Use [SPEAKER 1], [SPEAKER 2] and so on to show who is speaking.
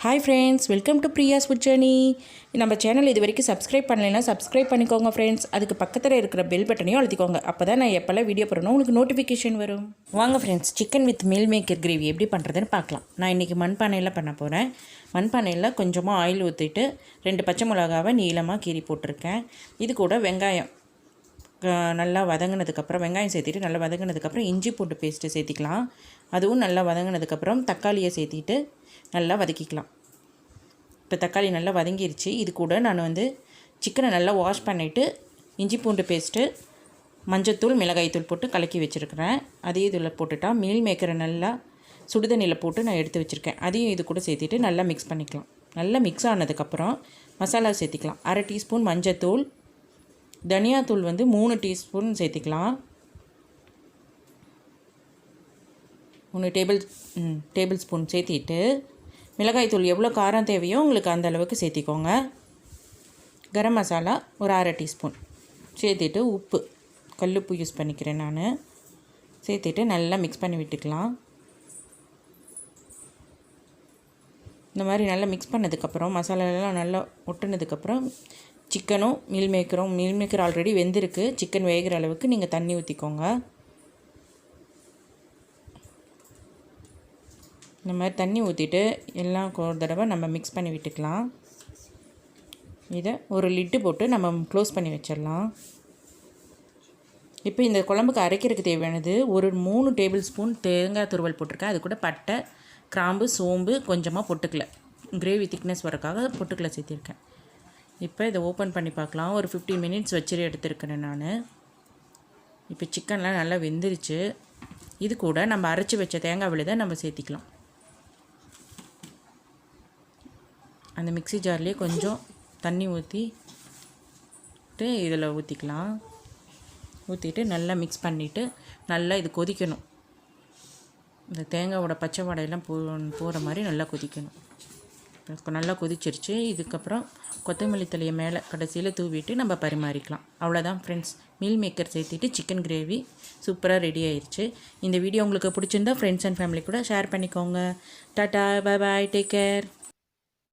[SPEAKER 1] Hi friends, welcome to Priya's food journey. நம்ம channel இது வரைக்கும் சப்ஸ்கிரைப் பண்ணலைன்னா சப்ஸ்கிரைப் பண்ணிக்கோங்க ஃப்ரெண்ட்ஸ். அதுக்கு பக்கத்தில் இருக்கிற பெல் பட்டனையும் அழுத்திக்கோங்க. அப்போ தான் நான் எப்போல்லாம் வீடியோ போடணும் உங்களுக்கு நோட்டிஃபிகேஷன் வரும். வாங்க friends, chicken with meal maker gravy எப்படி பண்ணுறதுன்னு பார்க்கலாம். நான் இன்றைக்கி மண்பானையில் பண்ண போகிறேன். மண்பானையில் கொஞ்சமாக ஆயில் ஊற்றிட்டு 2 பச்சை மிளகாவை நீளமாக கீறி போட்டிருக்கேன். இது கூட வெங்காயம் நல்லா வதங்கினதுக்கப்புறம் வெங்காயம் சேர்த்திட்டு நல்லா வதங்கினதுக்கப்புறம் இஞ்சி பூண்டு பேஸ்ட்டு சேர்த்திக்கலாம். அதுவும் நல்லா வதங்கினதுக்கப்புறம் தக்காளியை சேர்த்திட்டு நல்லா வதக்கிக்கலாம். இப்போ தக்காளி நல்லா வதங்கிருச்சு. இது கூட நான் சிக்கனை நல்லா வாஷ் பண்ணிவிட்டு இஞ்சி பூண்டு பேஸ்ட்டு, மஞ்சத்தூள், மிளகாய்த்தூள் போட்டு கலக்கி வச்சுருக்கிறேன். அதையும் இதில் போட்டுட்டா மீல் மேக்கரை நல்லா சுடுதண்ணியில் போட்டு நான் எடுத்து வச்சுருக்கேன். அதையும் இது கூட சேர்த்திட்டு நல்லா மிக்ஸ் பண்ணிக்கலாம். நல்லா மிக்ஸ் ஆனதுக்கப்புறம் மசாலா சேர்த்திக்கலாம். 1/2 டீஸ்பூன் மஞ்சத்தூள், தனியாத்தூள் 3 டீஸ்பூன் சேர்த்திக்கலாம். 3 டேபிள் ஸ்பூன் சேர்த்திட்டு மிளகாய்த்தூள் எவ்வளோ காரம் தேவையோ உங்களுக்கு அந்த அளவுக்கு சேர்த்திக்கோங்க. கரம் மசாலா ஒரு 1/2 டீஸ்பூன் சேர்த்திட்டு உப்பு, கல்லுப்பு யூஸ் பண்ணிக்கிறேன் நான், சேர்த்திட்டு நல்லா மிக்ஸ் பண்ணி விட்டுக்கலாம். இந்த மாதிரி நல்லா மிக்ஸ் பண்ணதுக்கப்புறம் மசாலாலாம் நல்லா ஒட்டுனதுக்கப்புறம் சிக்கனும் மீல் மேக்கர் ஆல்ரெடி வெந்திருக்கு. சிக்கன் வேகிற அளவுக்கு நீங்கள் தண்ணி ஊற்றிக்கோங்க. இந்த மாதிரி தண்ணி ஊற்றிட்டு எல்லாம் ஒரு தடவை நம்ம மிக்ஸ் பண்ணி விட்டுக்கலாம். இதை ஒரு லிட்டு போட்டு நம்ம க்ளோஸ் பண்ணி வச்சிடலாம். இப்போ இந்த குழம்புக்கு அரைக்கிறதுக்கு தேவையானது ஒரு 3 டேபிள் ஸ்பூன் தேங்காய் துருவல் போட்டிருக்கேன். அது கூட பட்டை, கிராம்பு, சோம்பு கொஞ்சமாக பொட்டுக்கலை, கிரேவி திக்னஸ் வரக்காக பொட்டுக்கலை சேர்த்திருக்கேன். இப்போ இதை ஓப்பன் பண்ணி பார்க்கலாம். ஒரு 15 மினிட்ஸ் வச்சுட்டு எடுத்துருக்கிறேன் நான். இப்போ சிக்கன்லாம் நல்லா வெந்துருச்சு. இது கூட நம்ம அரைச்சி வச்ச தேங்காய் விழுதை நம்ம சேர்த்திக்கலாம். அந்த மிக்ஸி ஜார்லேயே கொஞ்சம் தண்ணி ஊற்றிட்டு இதில் ஊற்றிக்கலாம். ஊற்றிட்டு நல்லா மிக்ஸ் பண்ணிவிட்டு நல்லா இது கொதிக்கணும். இந்த தேங்காயோட பச்சை வாடையெல்லாம் போகிற மாதிரி நல்லா கொதிக்கணும். நல்லா கொதிச்சிருச்சு. இதுக்கப்புறம் கொத்தமல்லி தலையை மேலே கடைசியில் தூவிட்டு நம்ம பரிமாறிக்கலாம். அவ்வளோதான் ஃப்ரெண்ட்ஸ், மீல் மேக்கர் சேர்த்திட்டு சிக்கன் கிரேவி சூப்பராக ரெடி ஆயிடுச்சு. இந்த வீடியோ உங்களுக்கு பிடிச்சிருந்தா ஃப்ரெண்ட்ஸ் அண்ட் ஃபேமிலி கூட ஷேர் பண்ணிக்கோங்க. Tata, bye bye, take care.